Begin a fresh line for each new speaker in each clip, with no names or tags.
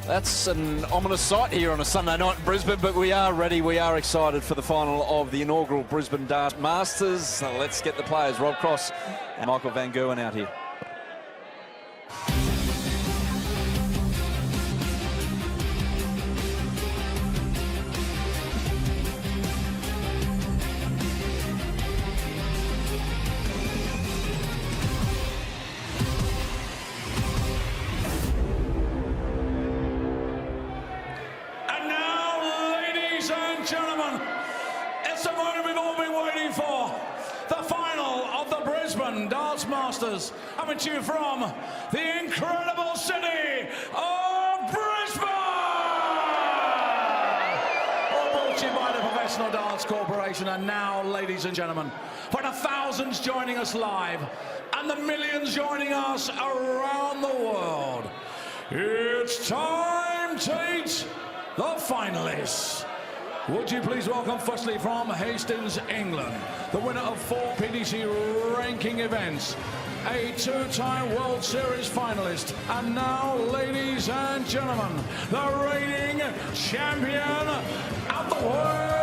That's an ominous sight here on a Sunday night in Brisbane, but we are ready. We are excited for the final of the inaugural Brisbane Darts Masters. So let's get the players, Rob Cross and Michael Van Gerwen, out here.
Gentlemen, it's the moment we've all been waiting for. The final of the Brisbane Darts Masters. Coming to you from the incredible city of Brisbane. All brought to you by the Professional Darts Corporation. And now, ladies and gentlemen, for the thousands joining us live and the millions joining us around the world, it's time to meet the finalists. Would you please welcome, firstly, from Hastings, England, the winner of 4 PDC ranking events, a 2-time World Series finalist, and now, ladies and gentlemen, the reigning champion of the world.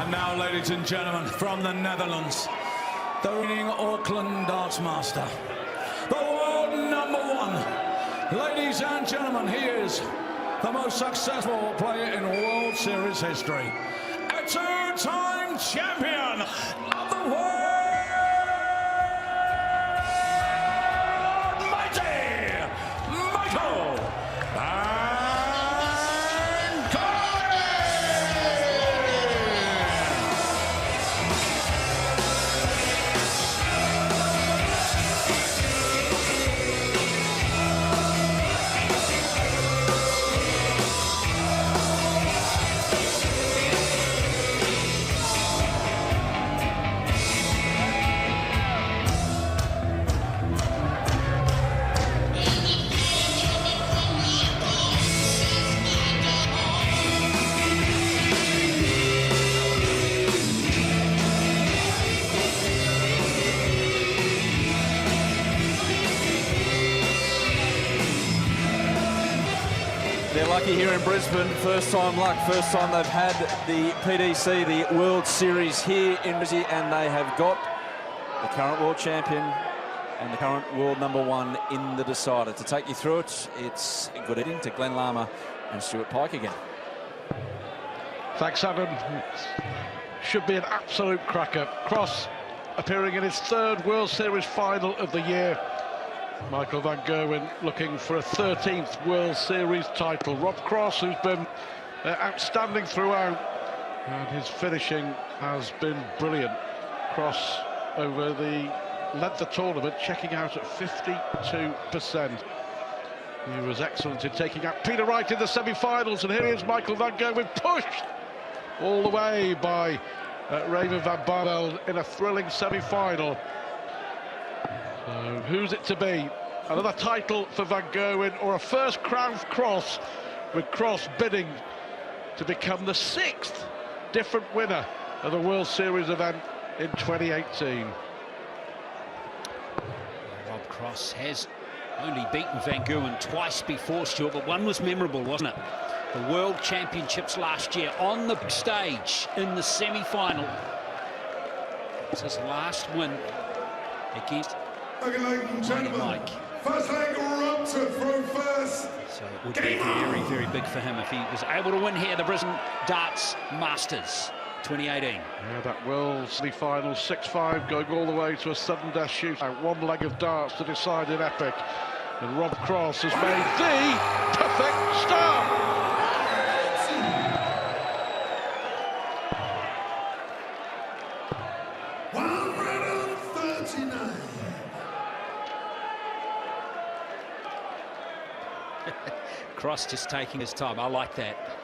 Now, ladies and gentlemen, from the Netherlands, the reigning Auckland Darts Master, the world #1. Ladies and gentlemen, he is the most successful player in World Series history, a 2-time champion of the world, mighty Michael Van
They're lucky here in Brisbane. First time luck, first time they've had the PDC, the World Series here in Brisbane, and they have got the current world champion and the current world #1 in the decider. To take you through it, it's good evening to Glenn Lama and Stuart Pike again.
Thanks, Adam. It should be an absolute cracker. Cross appearing in his 3rd World Series final of the year. Michael Van Gerwen looking for a 13th World Series title. Rob Cross, who's been outstanding throughout, and his finishing has been brilliant. Cross over the length of the tournament, checking out at 52%. He was excellent in taking out Peter Wright in the semi-finals, and here he is, Michael Van Gerwen, pushed all the way by Raymond van Barneveld in a thrilling semi-final. So who's it to be? Another title for Van Gerwen, or a first crown for Cross, with Cross bidding to become the 6th different winner of the World Series event in 2018.
Rob Cross has only beaten Van Gerwen twice before, Stuart, but one was memorable, wasn't it? The World Championships last year on the big stage in the semi-final. It's his last win against
Okay, ladies and gentlemen,
Mike.
first leg ruptured through first.
So it would be very, very big for him if he was able to win here, the Brisbane Darts Masters 2018.
Yeah, that World semi-final, 6-5, going all the way to a sudden death shootout. One leg of darts to decide an epic. And Rob Cross has made the perfect start.
Cross just taking his time. I like that.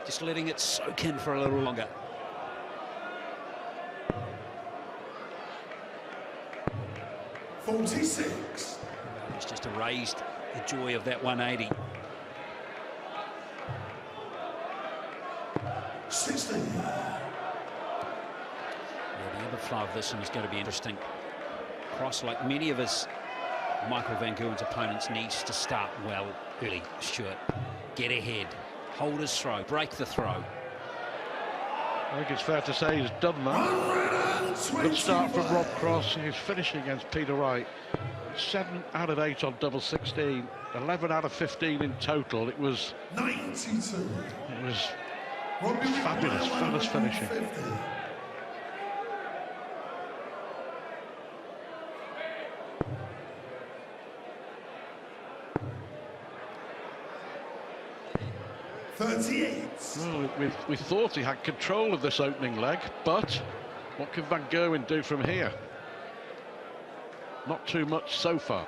Just letting it soak in for a little longer.
.46.
It's just erased the joy of that 180.
16.
Yeah, the ebb and flow of this one is going to be interesting. Cross, like many of his Michael Van Gerwen's opponents, needs to start well early. Stuart, get ahead, hold his throw, break the throw.
I think it's fair to say he's done that. Good start from Rob Cross. He's finishing against Peter Wright. 7 out of 8 on double 16, 11 out of 15 in total. It was
92.
It was fabulous finishing.
38.
Well, we thought he had control of this opening leg, but what can Van Gerwen do from here? Not too much so far.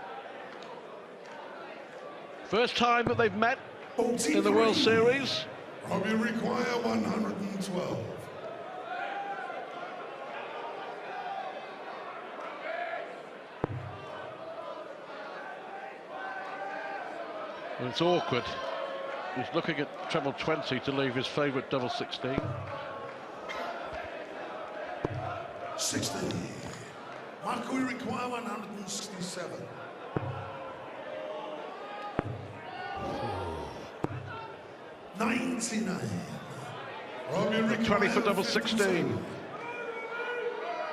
First time that they've met
43.
in the World Series.
Robbie require 112.
Well, it's awkward. He's looking at treble 20 to leave his favourite double 16.
60. Mark, we require 167. $99. Robbie require
20 for double
57.
16.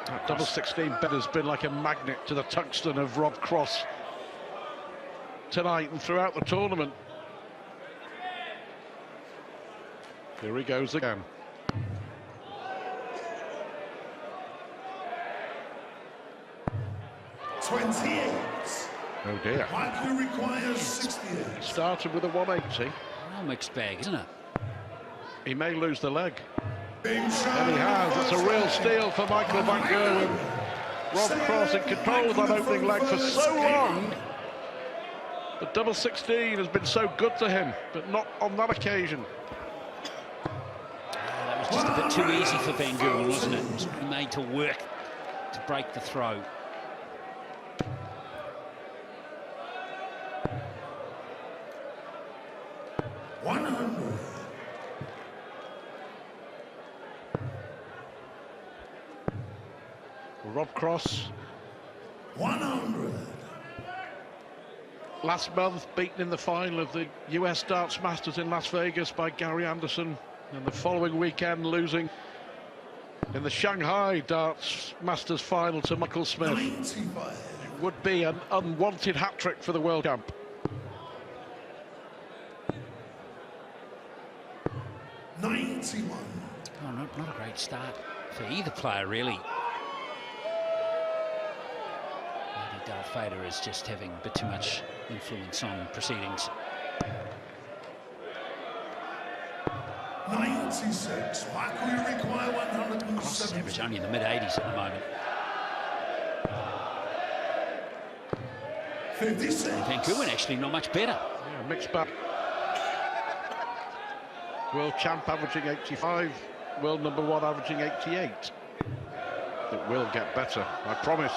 That double 16 bet has been like a magnet to the tungsten of Rob Cross tonight and throughout the tournament. Here he goes again.
$28.
Oh dear.
Michael requires 68.
Started with a 180.
Well, mixed bag, isn't it?
He may lose the leg.
Being shot
And he has. It's a real steal for Michael Van Gerwen. Rob Cross in control of that opening leg for so long. The double 16 has been so good to him, but not on that occasion.
That was just a bit too easy for Van Gerwen, wasn't it? It was made to work to break the throw.
Rob Cross,
100.
last month beaten in the final of the US Darts Masters in Las Vegas by Gary Anderson, and the following weekend losing in the Shanghai Darts Masters final to Michael Smith.
95.
It would be an unwanted hat-trick for the World Camp.
$91.
Oh, not a great start for either player, really. Maybe Darth Vader is just having a bit too much influence on proceedings.
96. Michael, you require
Cross average
170.
only in the mid-80s at the moment.
56.
Van Gerwen actually not much better.
Yeah, mixed bag. World champ averaging 85, world number 1 averaging 88. It will get better, I promise.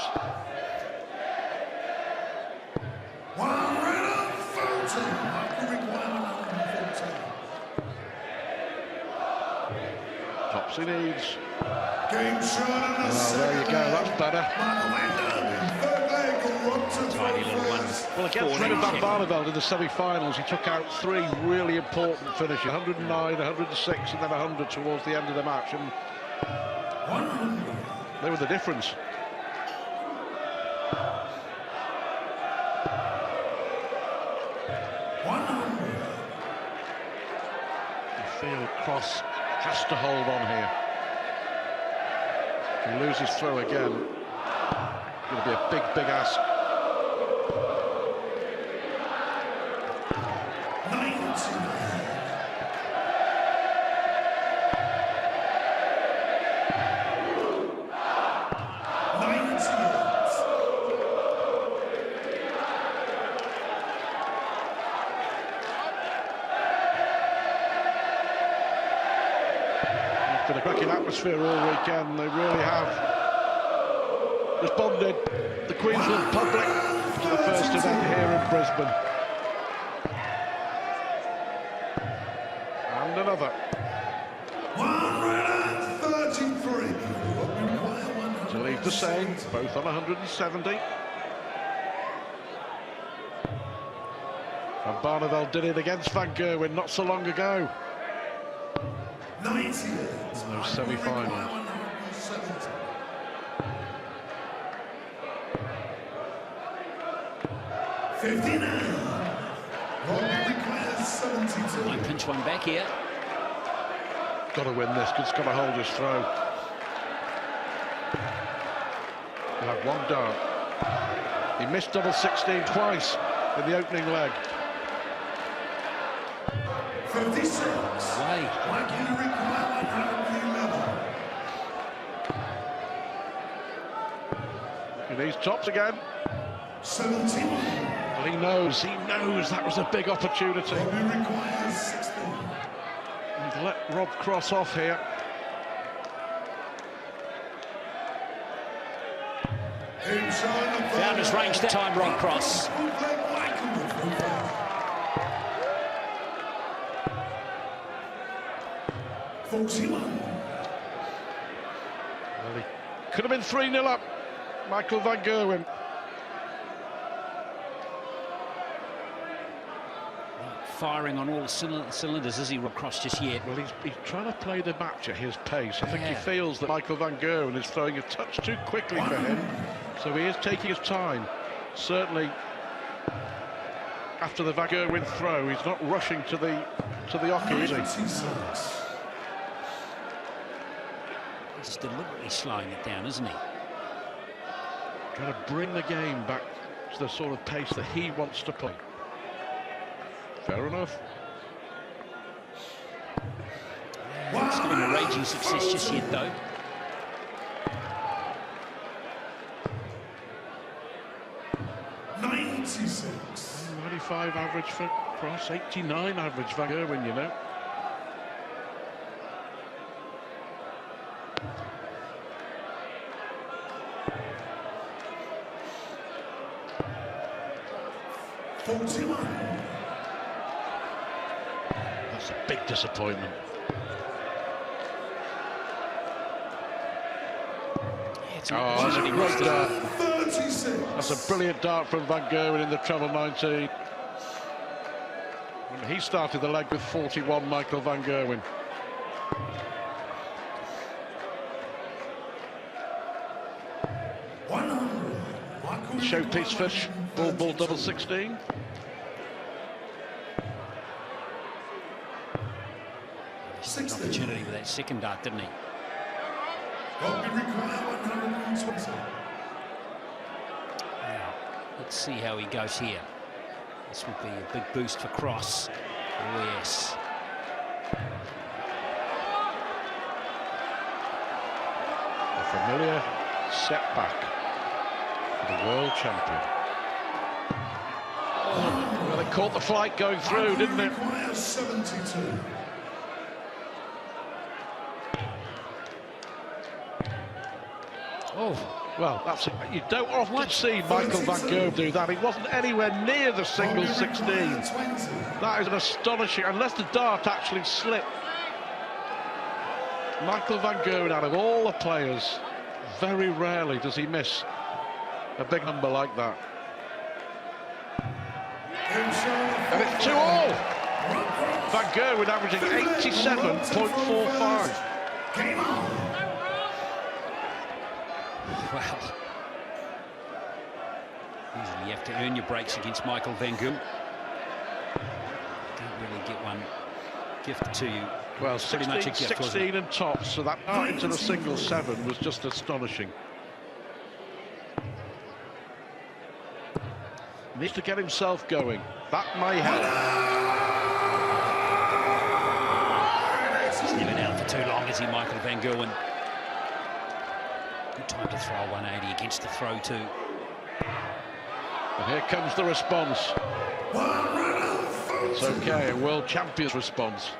140. Michael require 114.
Tops he needs.
Game shot and a
Oh, there you go, that's better.
Michael Van third leg, Rob to
Tiny little one.
Well, against Red Van Barneveld in the semi-finals, he took out 3 really important finishes, 109, 106, and then 100 towards the end of the match, and
100.
they were the difference. Cross has to hold on here. If he loses throw again, it's going to be a big, big ask. Been a cracking atmosphere all weekend, they really have responded, the Queensland public, to the first event here in Brisbane. And another. 133. To leave the same, both on 170. And Barneveld did it against Van Gerwen not so long ago.
90.
No semi-final.
59. Requires 72.
Might pinch one back here.
Got to win this, it's got to hold his throw. He had one dart. He missed double 16 twice in the opening leg.
56.
Away.
He needs tops again.
71.
Well, he knows that was a big opportunity.
Requires 60.
He's let Rob Cross off here.
Found his range that time, Rob Cross.
41.
Well, he could have been 3-0 up. Michael Van Gerwen.
Firing on all cylinders, is he, Rob Cross, just yet?
Well, he's trying to play the match at his pace. I think he feels that Michael Van Gerwen is throwing a touch too quickly for him, so he is taking his time. Certainly, after the Van Gerwen throw, he's not rushing to the oche, is he?
He's deliberately slowing it down, isn't he?
Trying to bring the game back to the sort of pace that he wants to play. Fair enough.
It's not been a raging success just yet, though.
96.
95 average for Cross, 89 average Van Gerwen, you know. That's a big disappointment. That's a great dart.
36.
That's a brilliant dart from Van Gerwen in the treble 19. When he started the leg with 41, Michael Van Gerwen. Showpiece fish, ball double 16.
An opportunity with that second dart, didn't he? Now, let's see how he goes here. This would be a big boost for Cross. Oh, yes.
A familiar setback for the world champion. Well, it caught the flight going through, didn't it?
72.
Oh, well, that's it. You don't often see Michael Van Gerwen do that. He wasn't anywhere near the single 16. That is an astonishing, unless the dart actually slipped. Michael Van Gerwen, out of all the players, very rarely does he miss a big number like that. And it's 2-all. Van Gerwen averaging 87.45.
Well, usually you have to earn your breaks against Michael Van Gerwen. Don't really get one gifted to you
Well,
Pretty much a
16,
gift, wasn't
16 and tops, so that part into the single 7 was just astonishing. Needs to get himself going. That may help.
He's never down for too long, is he, Michael van Gerwen? Good time to throw a 180 against the throw too.
And here comes the response. It's okay, a world champion's response.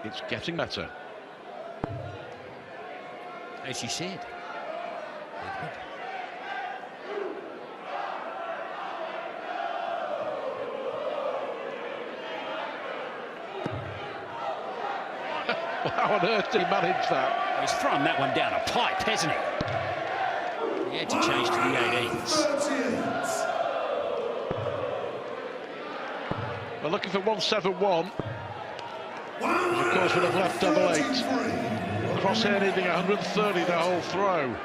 It's getting better.
As you said, Edward.
How on earth did he manage that?
He's thrown that one down a pipe, hasn't he? He had to change to the 18s.
We're looking for 171. Of course, would have left double 8. Crosshair needing 130 to hold throw.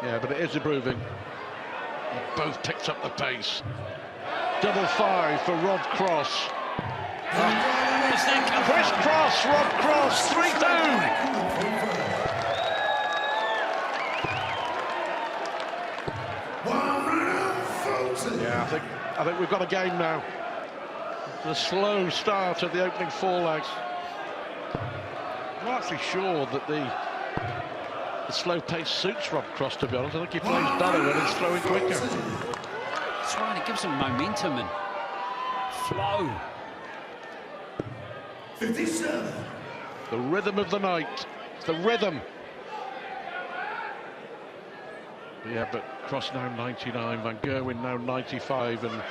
Yeah, but it is improving. They both picked up the pace. Double 5 for Rob Cross. Chris Cross, Rob Cross, 3-2. Yeah, I think we've got a game now. The slow start of the opening 4 legs. I'm not actually sure that the slow pace suits Rob Cross, to be honest. I think he plays better when he's throwing quicker.
That's right, it gives him momentum and flow.
57.
The rhythm of the night. It's the rhythm. Yeah, but Cross now 99, Van Gerwen now 95, and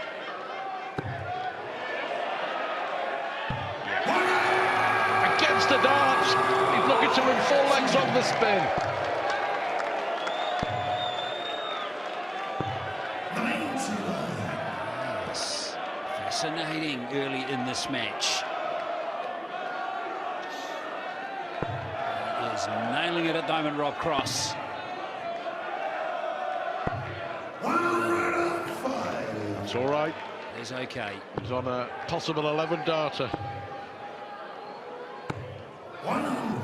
against the darts. He's looking to win 4 legs on the spin.
99.
Yes, fascinating early in this match. He is nailing it at the moment, Rob Cross.
105.
It's all right.
He's okay.
He's on a possible 11 darter.
100.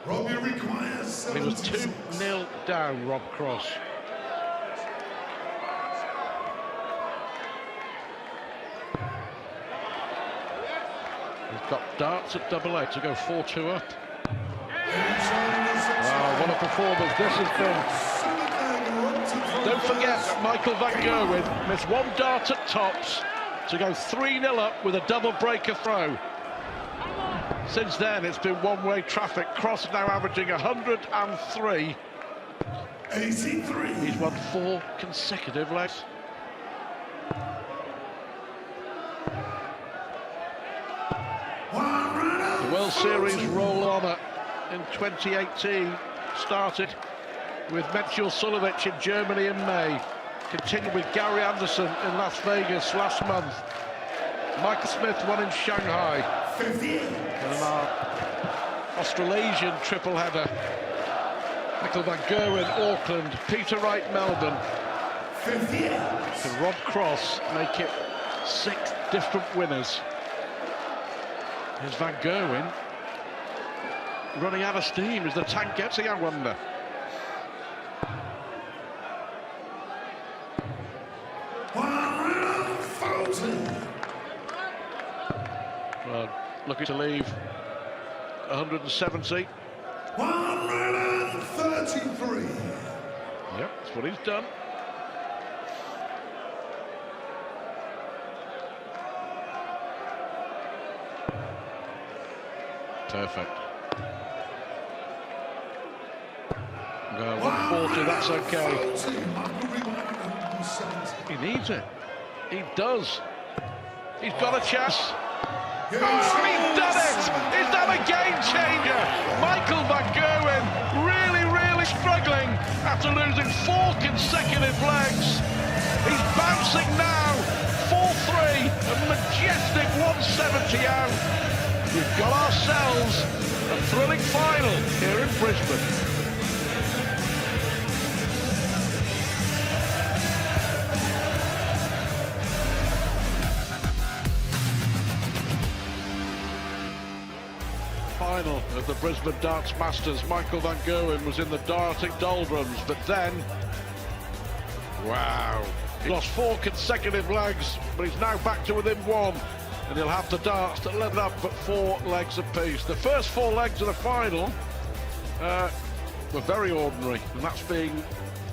Robbie requires
He was
76.
2-0 down, Rob Cross. He's got darts at double 8 to go 4-2 up. Wow, what a performance this has been. Don't forget that Michael van Gerwen missed 1 dart at tops to go 3-0 up with a double breaker throw. Since then, it's been one-way traffic. Cross now averaging 103.
83.
He's won 4 consecutive legs. The World Series Roll of Honour in 2018 started with Metjul Sulovic in Germany in May, continued with Gary Anderson in Las Vegas last month. Michael Smith won in Shanghai.
58.
And our Australasian triple header. Michael van Gerwen, Auckland, Peter Wright, Melbourne.
58.
And Rob Cross make it 6 different winners. Here's Van Gerwen running out of steam as the tank gets it, I wonder. Well, looking to leave 170.
133.
Yep, that's what he's done. Perfect. 140, that's okay. He needs it. He does. He's got a chance. Oh, he's done it! Is that a game changer? Michael van Gerwen really struggling after losing 4 consecutive legs. He's bouncing now. 4-3, a majestic 170 out. We've got ourselves A thrilling final here in Brisbane. Final of the Brisbane Darts Masters. Michael van Gerwen was in the darting doldrums, but then, wow, he lost 4 consecutive legs, but he's now back to within 1, and he'll have the darts to level up at 4 legs apiece. The first 4 legs of the final were very ordinary, and that's being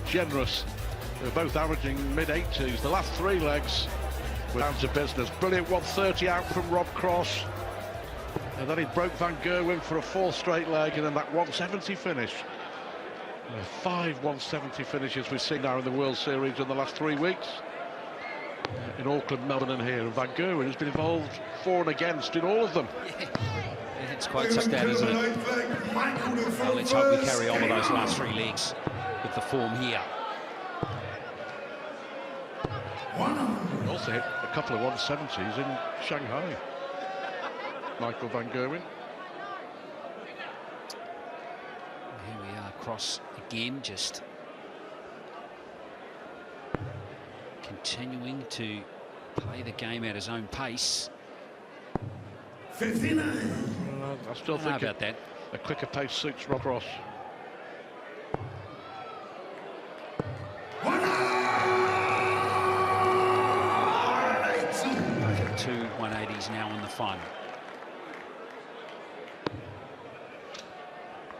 generous. They're both averaging mid-80s. The last 3 legs were down to business. Brilliant 130 out from Rob Cross. And then he broke Van Gerwen for a 4th straight leg, and then that 170 finish. 5 170 finishes we've seen now in the World Series in the last 3 weeks. In Auckland, Melbourne and here. And Van Gerwen has been involved for and against in all of them.
Yeah, it's quite such that, isn't it? Well, let's hope we carry on with those last 3 legs with the form here.
He also hit a couple of 170s in Shanghai. Michael van Gerwen.
Here we are, Cross again, just continuing to play the game at his own pace.
59.
I still think
about that.
A quicker pace suits Rob Cross.
Two 180s now in the final.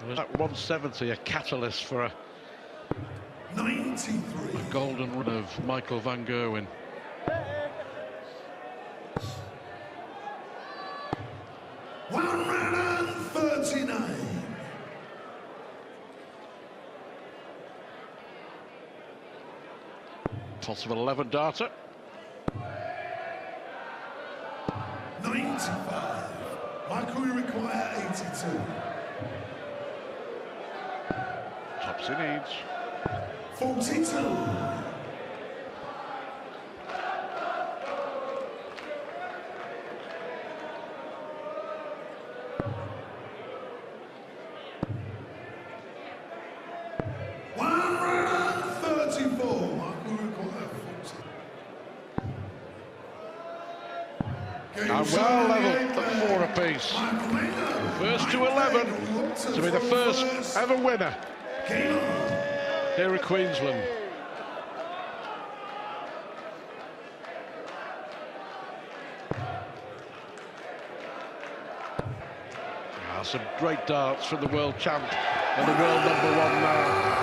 Was that 170 a catalyst for a
93.
golden run of Michael van Gerwen?
$139.
Possible 11 darter.
95. Michael, we require 82.
Tops he needs.
42.
And well level at 4 apiece. First to 11 to be the first ever winner here at Queensland. Some great darts from the world champ and the world #1 now.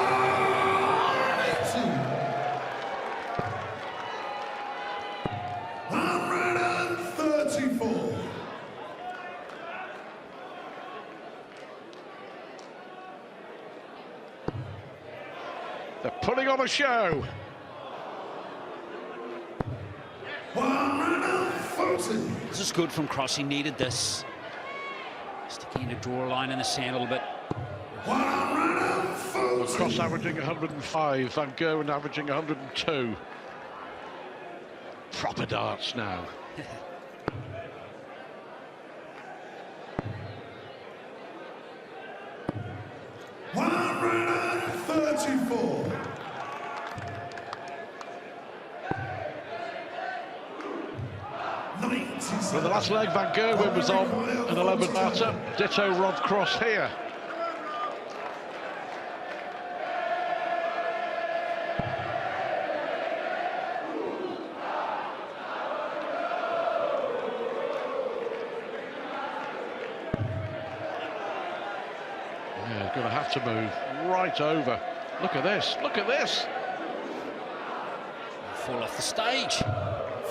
They're putting on a show.
140.
This is good from Cross. He needed this. Sticking to draw a line in the sand a little bit.
140.
Cross averaging 105, Van Gerwen averaging 102. Proper darts now. For the last leg, Van Gerwen was on an 11 darter. Ditto Rob Cross here. Yeah, he's going to have to move right over. Look at this, look at this.
Fall off the stage.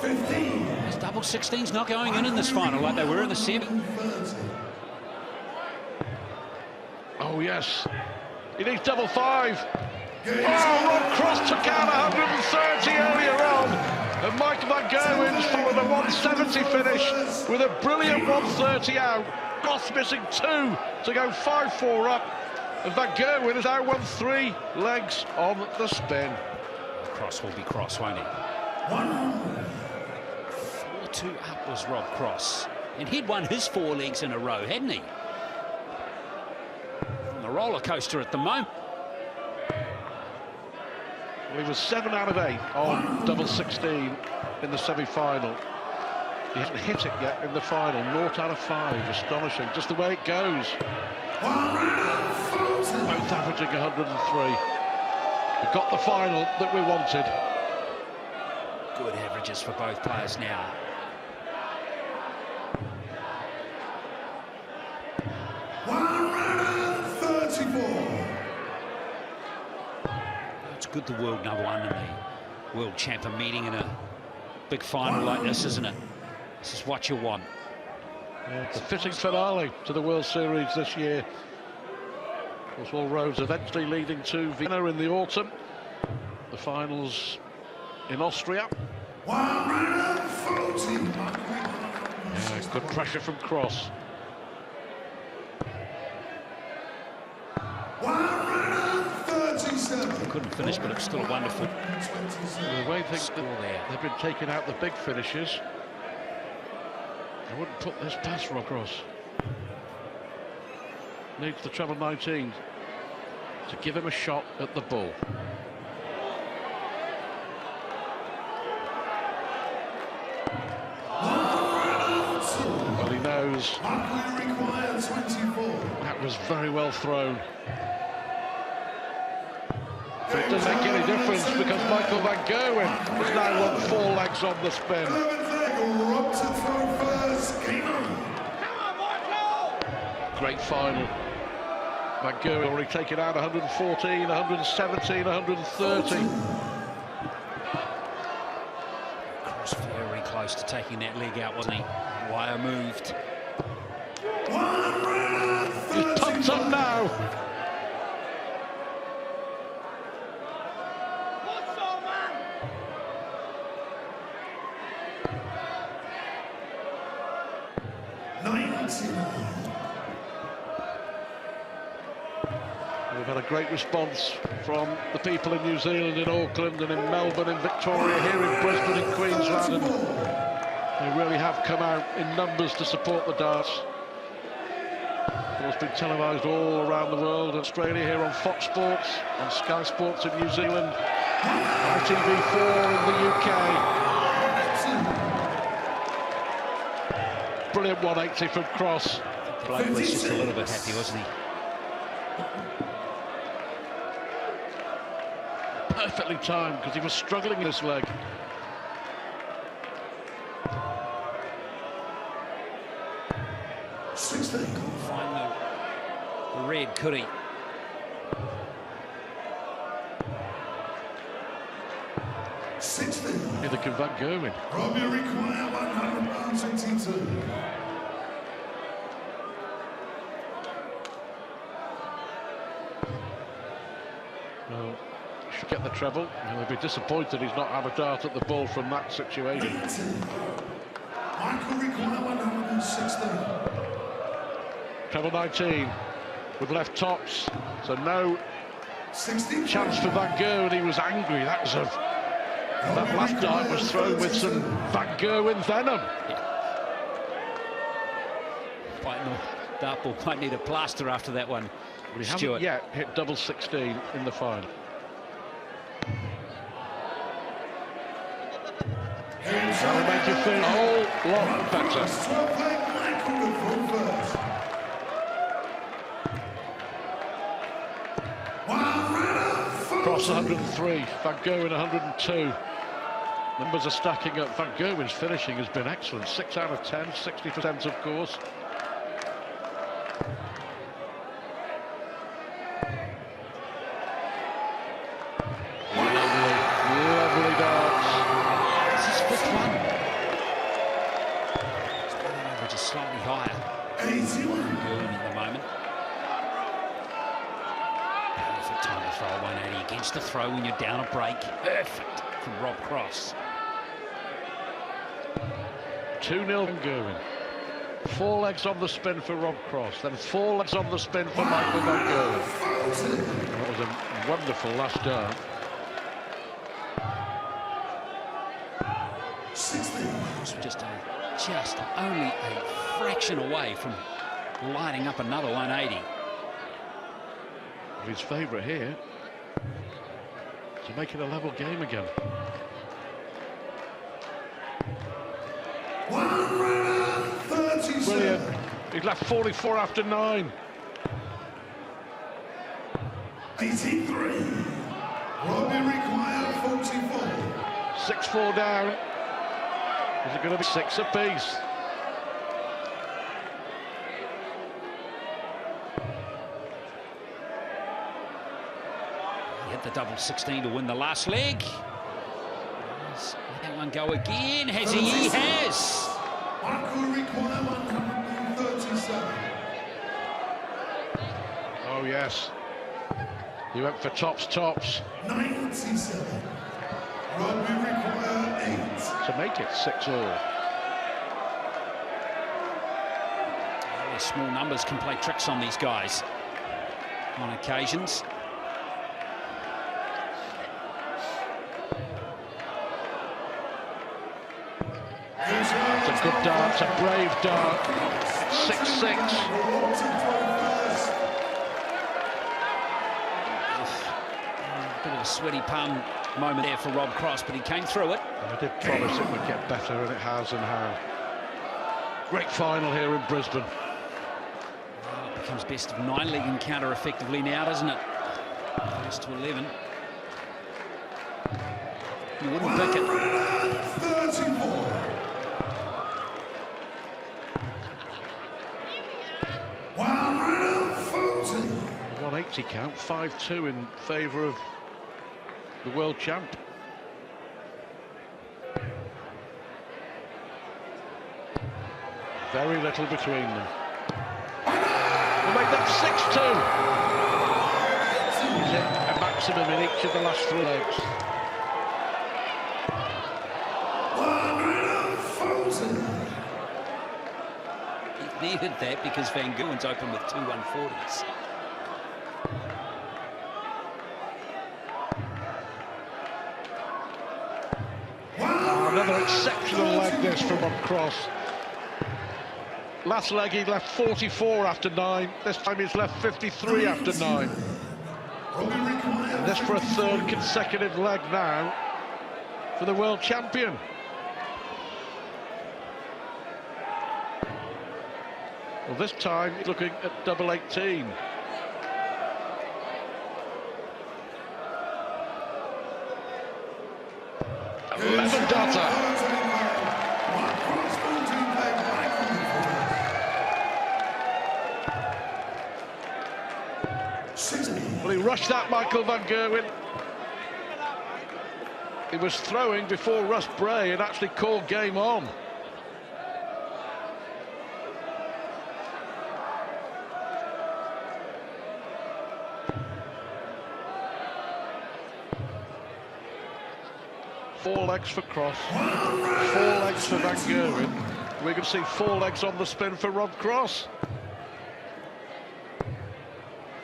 15.
His double 16's not going in this final like they were in the semi.
Oh, yes. He needs double 5. Oh, Rob Cross took out 130 earlier on. And Michael van Gerwen's followed a 170 finish with a brilliant 130 out. Cross missing 2 to go 5-4 up. And Van Gerwen has now won 3 legs on the spin.
Cross will be Cross, won't he? 4-2 up was Rob Cross. And he'd won his 4 legs in a row, hadn't he? roller coaster at the moment.
Well, he was 7 out of 8 on double 16 in the semi-final. He hasn't hit it yet in the final. 0 out of 5, astonishing. Just the way it goes. Both averaging 103. We got the final that we wanted.
Good averages for both players now. It's good the world number 1 and the world champ are meeting in a big final like this, isn't it? This is what you want.
Yeah, it's a fitting finale to the World Series this year. Of course, all roads eventually leading to Vienna in the autumn. The finals in Austria. Yeah, good pressure from Cross.
Couldn't finish, but it's still a wonderful
The way they've been taking out the big finishes, I wouldn't put this past Rob Cross. Needs the treble 19 to give him a shot at the ball. Well, he knows that was very well thrown. But it doesn't make any difference because Michael van Gerwen has now won 4 legs on the spin. Great final. Van Gerwen already taken out 114, 117, 130.
Cross very close to taking that leg out, wasn't he? Wire moved.
He's pumped up now. We've had a great response from the people in New Zealand, in Auckland and in Melbourne, in Victoria, here in Brisbane, in Queensland, and they really have come out in numbers to support the darts. It's been televised all around the world. Australia here on Fox Sports, on Sky Sports in New Zealand, ITV4 in the UK. Brilliant 180 from Cross.
Bloke was just a little bit happy, wasn't he?
Perfectly timed because he was struggling in his leg.
Couldn't find the red, could he?
Neither can Van Gerwen.
Robbie require 122.
Well, he should get the treble. He'll be disappointed he's not had a dart at the ball from that situation.
Michael require 160.
Treble 19 with left tops, so no
60
chance for Van Gerwen. He was angry. That last dart was thrown with some Van Gerwen venom.
Dartball might need a plaster after that one.
But he hasn't yet hit double 16 in the final. That'll make you feel a whole lot better. Cross 103, Van Gerwen 102. Numbers are stacking up. Van Gerwen's finishing has been excellent. 6 out of 10, 60% of course. Lovely darts.
This is fifth one. His batting average is slightly higher. Gerwen at the moment. Perfect time to throw a 180 against the throw when you're down a break. Perfect from Rob Cross.
2-0 Van Gerwen. 4 legs on the spin for Rob Cross, then 4 legs on the spin for Michael van Gerwen. That was a wonderful last dart.
Just only a fraction away from lining up another 180.
His favourite here to make it a level game again.
1:37.
Brilliant. He's left 44 after 9.
83. Robbie required 44.
6-4 down. Is it going to be 6 apiece?
He hit the double 16 to win the last leg. Does that one go again? Has he? He has.
Michael required 137.
Oh, yes. He went for tops.
97. Robbie required 8.
To make it 6-all.
Only small numbers can play tricks on these guys on occasions.
It's a good dart, it's a brave dart. 6-6.
Bit of a sweaty palm moment there for Rob Cross, but he came through it.
I did promise it would get better, and it has, and how. Great final here in Brisbane.
Well, it becomes best of 9 league encounter effectively now, doesn't it? First to 11. You wouldn't pick it.
34.
180 count, 5-2 in favour of the world champ. Very little between them. We'll make that 6-2. He's hit a maximum in each of the last 3 legs.
140.
He needed that because Van Gerwen's open with 2 140s.
Another exceptional leg this from Rob Cross. Last leg he left 44 after 9. This time he's left 53 after 9. And this for a 3rd consecutive leg now for the world champion. Well, this time he's looking at double 18. Data. Well, he rushed that, Michael van Gerwen. He was throwing before Russ Bray and actually called game on. Four legs for Cross, 4 legs for Van Gerwen. We can see 4 legs on the spin for Rob Cross.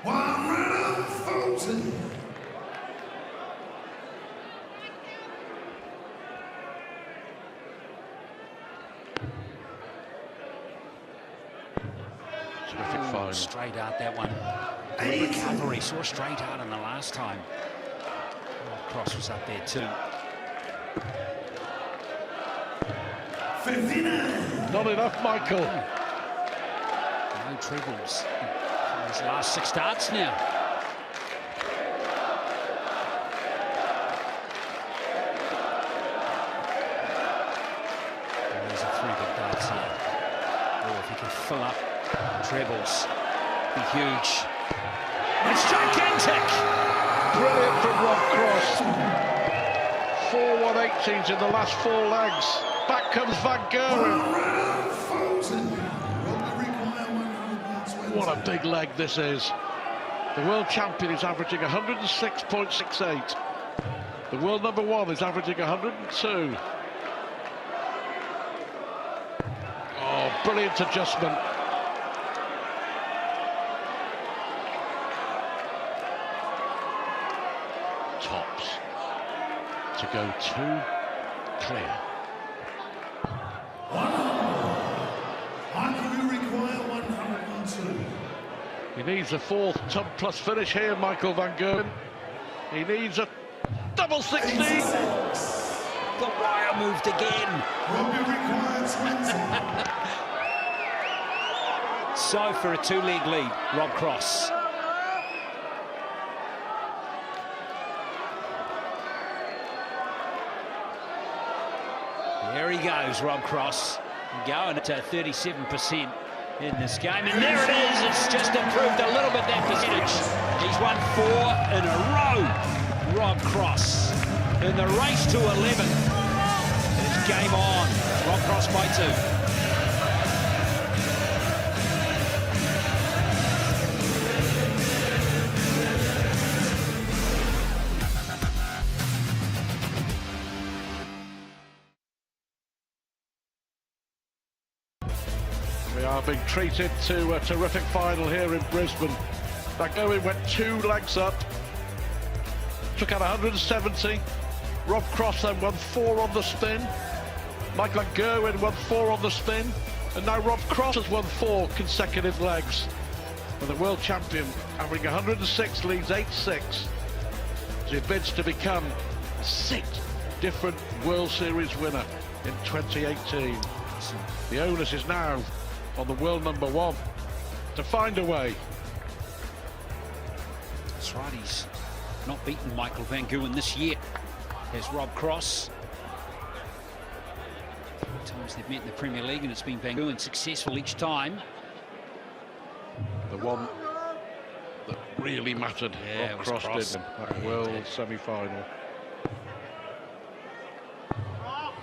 140.
Terrific final.
Straight out that one. Good recovery, saw straight out in the last time. Rob Cross was up there too.
59.
Not enough, Michael.
No trebles. His last 6 starts now. There's a 3 big darts here. Oh, if he can fill up trebles, be huge. It's gigantic.
Brilliant from Rob Cross. 4 118s in the last 4 legs. Back comes Van Gerwen. What a big leg this is. The world champion is averaging 106.68. The world number 1 is averaging 102. Oh, brilliant adjustment. Tops to go 2 clear.
Michael, you require 102.
He needs a fourth ton-plus finish here, Michael van Gerwen. He needs a double 16.
The wire moved again. So for a two-leg lead, Rob Cross. There he goes, Rob Cross, going to 37% in this game. And there it is, it's just improved a little bit, that percentage. He's won 4 in a row, Rob Cross. In the race to 11, it's game on. Rob Cross by 2.
We are being treated to a terrific final here in Brisbane. Van Gerwen went 2 legs up, took out 170. Rob Cross then won 4 on the spin. Michael van Gerwen won 4 on the spin. And now Rob Cross has won 4 consecutive legs. And the world champion, averaging 106, leads 8-6 as he bids to become a 6th different World Series winner in 2018. The onus is now on the world number 1 to find a way.
That's right, he's not beaten Michael van Gerwen this year. There's Rob Cross. Times they've met in the Premier League, and it's been van Gerwen successful each time.
The one that really mattered,
Yeah,
Rob
it was
Cross
Cross.
did in that world semi-final.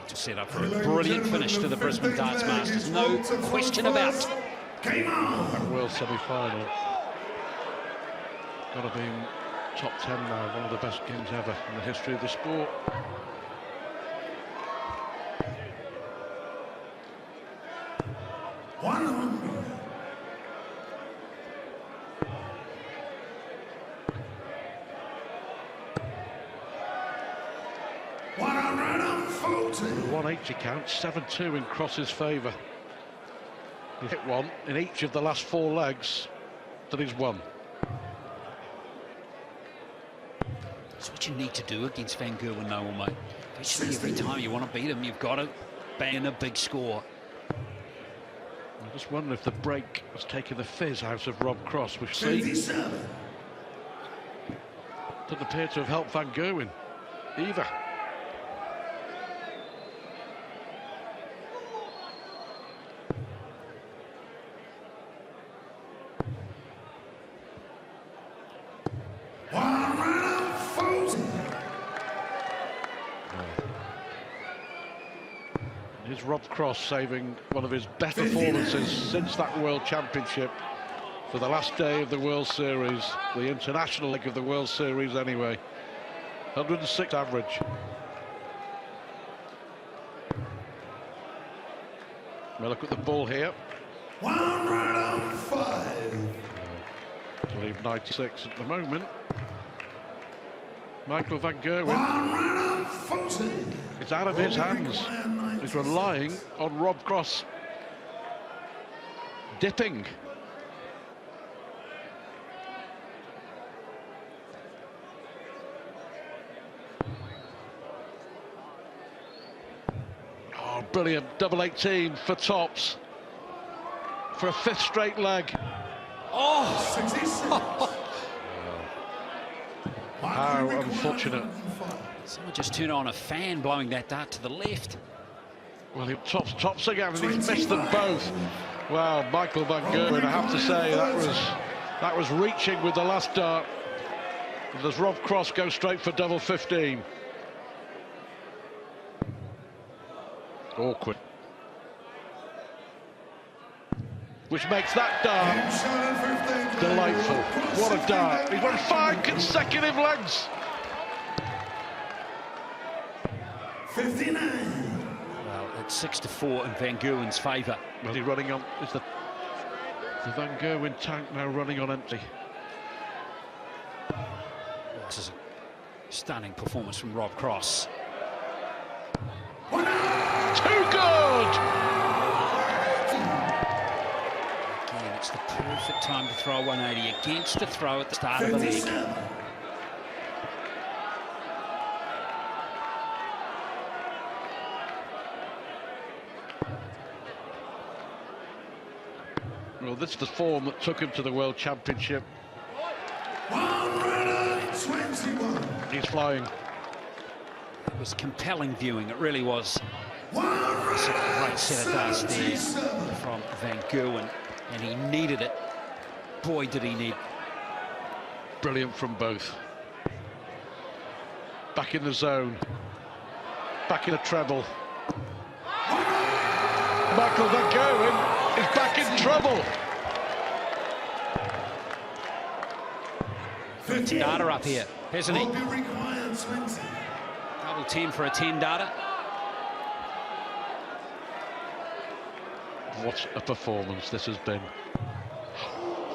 To set up for a brilliant finish to the Brisbane Darts Masters, no question about.
That world semi-final. Got to be in top 10 now, one of the best games ever in the history of the sport. The 180 count, 7-2 in Cross's favour. He hit one in each of the last 4 legs that he's won.
That's what you need to do against van Gerwen, Noel, mate. Basically, every time you want to beat him, you've got to bang in a big score.
I just wonder if the break has taken the fizz out of Rob Cross, which doesn't appear to have helped van Gerwen either. Here's Rob Cross saving one of his best performances since that World Championship for the last day of the World Series, the international leg of the World Series anyway. 106 average. We'll look at the ball here.
1 run on 5.
I believe 96 at the moment. Michael van Gerwen.
1 run on 40.
It's out of his hands. He's relying on Rob Cross dipping. Oh, brilliant. Double 18 for tops. For a 5th straight leg.
Oh!
66.
How unfortunate.
Someone just turned on a fan blowing that dart to the left.
Well, he tops again, and he's missed them both. Wow, Michael van Gerwen, I have to say, that was reaching with the last dart. And does Rob Cross go straight for double 15? Awkward. Which makes that dart delightful. What a dart. He's won 5 consecutive legs.
59.
Well, it's 6-4 in van Gerwen's favour.
Well, he's running on. Is the Van Gerwen tank now running on empty?
This is a stunning performance from Rob Cross.
Too good!
Again, it's the perfect perfect time to throw a 180 against a throw at the start of the leg.
57.
Well, this is the form that took him to the World Championship.
121.
He's flying.
It was compelling viewing, it really was. It's a great set of darts there from Van Gerwen, and he needed it. Boy, did he need.
Brilliant from both. Back in the zone. Back in a treble. Michael Van Gerwen is back in trouble.
50.
Data up here, hasn't he?
Will be required 20.
Double 10 for a 10 data.
What a performance this has been.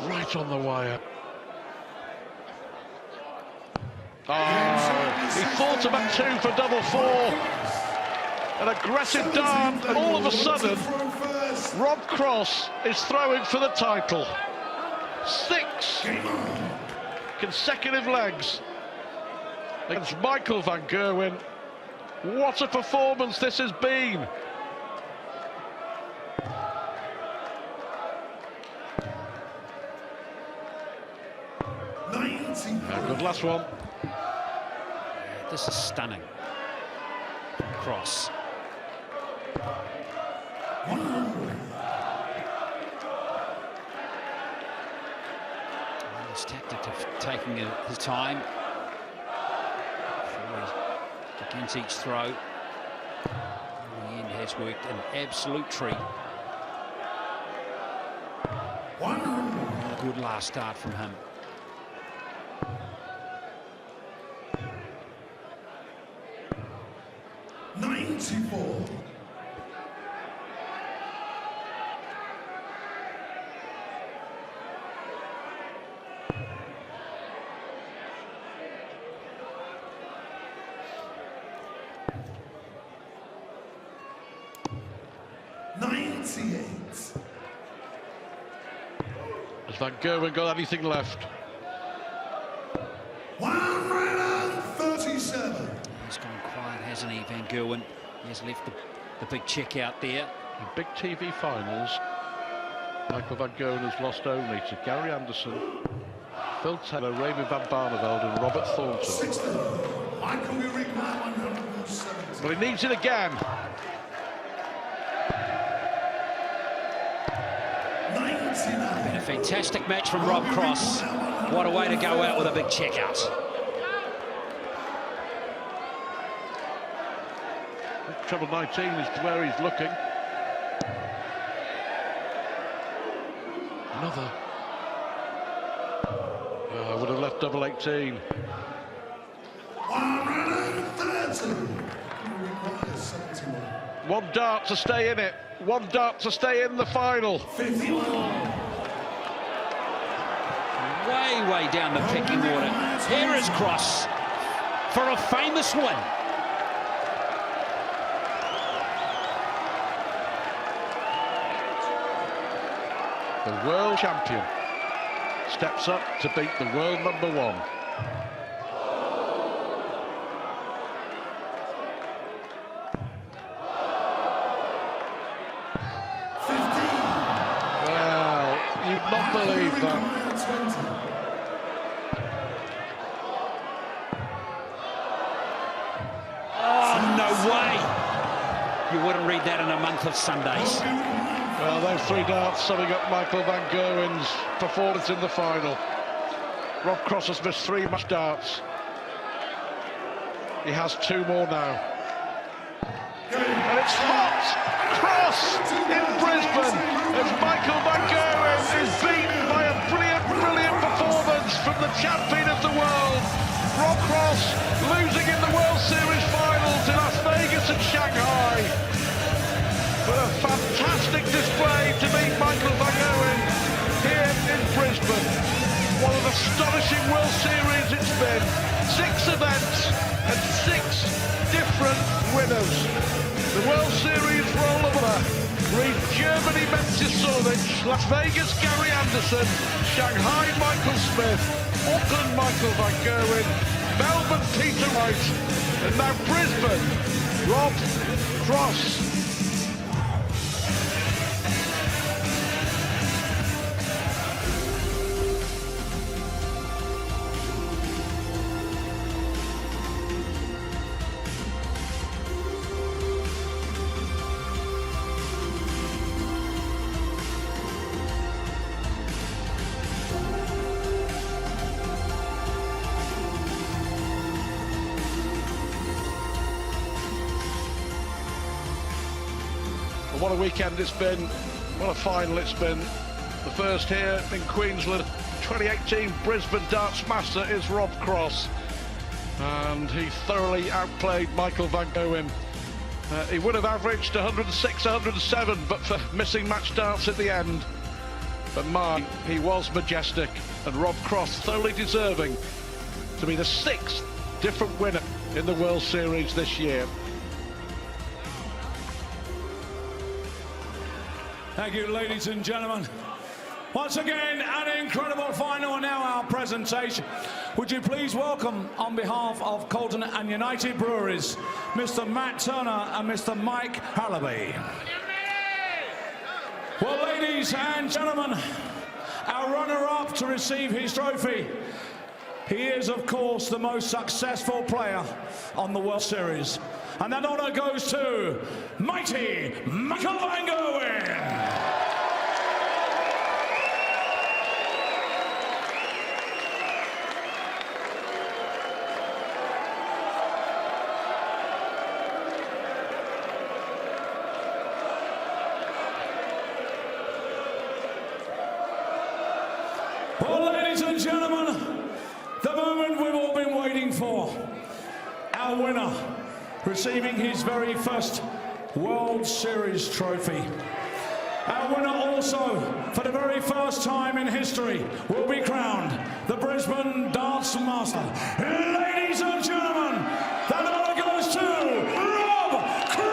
Right on the wire. Oh, he fought him at 2 for double 4. An aggressive dart, and all of a sudden, Rob Cross is throwing for the title. 6 consecutive legs against Michael Van Gerwen. What a performance this has been. Good last one.
This is stunning. Cross. His tactic of taking his time. Against each throw. In the end has worked an absolute treat. A good last start from him.
Has Van Gerwen got anything left?
137.
He's gone quiet, hasn't he, Van Gerwen? He has left the big check out there.
In big TV finals, Michael Van Gerwen has lost only to Gary Anderson, Phil Taylor, Raymond van Barneveld and Robert Thornton.
60. Michael will require 170.
But he needs it again.
99.
Been a fantastic match from Rob Cross. What a way to go out with a big check out.
Treble 19 is where he's looking. Another. Oh, I would have left double 18.
130. Requires 71.
One dart to stay in it. One dart to stay in the final.
51.
Way down the pecking order. Here is Cross for a famous win.
The world champion steps up to beat the world number 1. Well, you'd not believe that.
Oh, no way. You wouldn't read that in a month of Sundays.
Well, those 3 darts summing up Michael Van Gerwen's performance in the final. Rob Cross has missed 3 match darts. He has 2 more now. And it's hot! Cross in Brisbane as Michael Van Gerwen is beaten by a brilliant performance from the champion of the world. Rob Cross losing in the World Series finals in Las Vegas and Shanghai. But a fantastic display to meet Michael Van Gerwen here in Brisbane. What an astonishing World Series it's been. 6 events and 6 different winners. The World Series roll over Germany Las Vegas Gary Anderson, Shanghai Michael Smith, Auckland Michael van Gerwen, Melbourne Peter Wright, and now Brisbane Rob Cross. What a weekend it's been, what a final it's been. The first here in Queensland, 2018 Brisbane Darts Master is Rob Cross. And he thoroughly outplayed Michael van Gerwen. He would have averaged 106, 107, but for missing match darts at the end. But he was majestic, and Rob Cross thoroughly deserving to be the 6th different winner in the World Series this year.
Thank you, ladies and gentlemen. Once again, an incredible final, and now our presentation. Would you please welcome, on behalf of Colton and United Breweries, Mr. Matt Turner and Mr. Mike Hallaby. Well, ladies and gentlemen, our runner-up to receive his trophy. He is, of course, the most successful player on the World Series. And that honour goes to mighty Michael van Gerwen. Well, ladies and gentlemen, the moment we've all been waiting for. Our winner, receiving his very first World Series trophy. Our winner also, for the very first time in history, will be crowned the Brisbane Darts Master. Ladies and gentlemen, that honor goes to Rob Cross!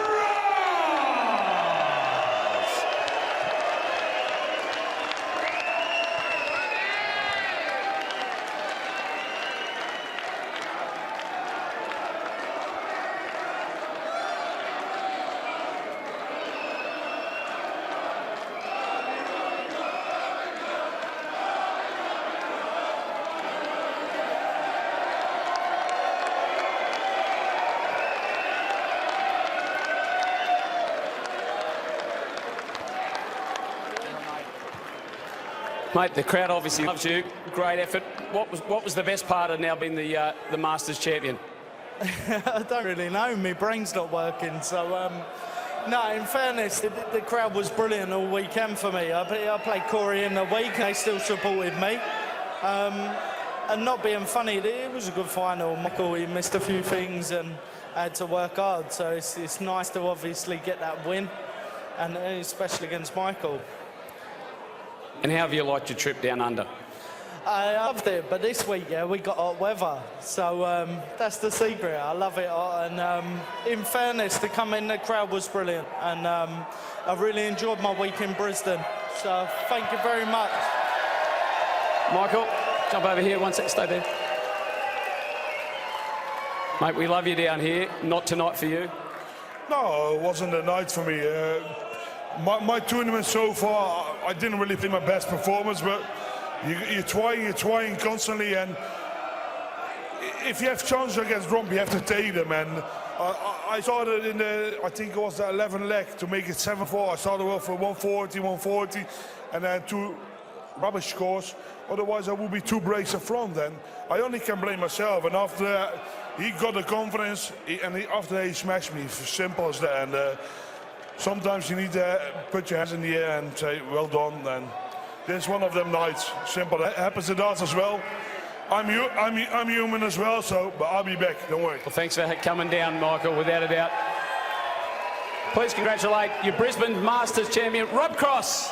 Mate, the crowd obviously loves you. Great effort. What was the best part of now being the Masters champion?
I don't really know. My brain's not working. So, no, in fairness, the crowd was brilliant all weekend for me. I played Corey in the week, and they still supported me. And not being funny, it was a good final. Michael, he missed a few things and had to work hard. So it's nice to obviously get that win, and especially against Michael.
And how have you liked your trip down under?
I loved it, but this week, yeah, we got hot weather. So that's the secret. I love it hot. And in fairness, to come in, the crowd was brilliant. And I really enjoyed my week in Brisbane. So thank you very much.
Michael, jump over here one sec, stay there. Mate, we love you down here. Not tonight for you.
No, it wasn't a night for me. My tournament so far, I didn't really play my best performance, but you're trying constantly, and if you have chances against Romp, you have to take them. And I started in the, I think it was the 11th leg to make it 7-4. I started off for 140, and then 2 rubbish scores. Otherwise, I would be 2 breaks in front. And I only can blame myself. And after that, he got the confidence, after that, he smashed me. Simple as that. And sometimes you need to put your hands in the air and say, well done. And this is one of them nights. Simple. That happens to us as well. I'm human as well, but I'll be back. Don't worry.
Well, thanks for coming down, Michael, without a doubt. Please congratulate your Brisbane Masters champion, Rob Cross.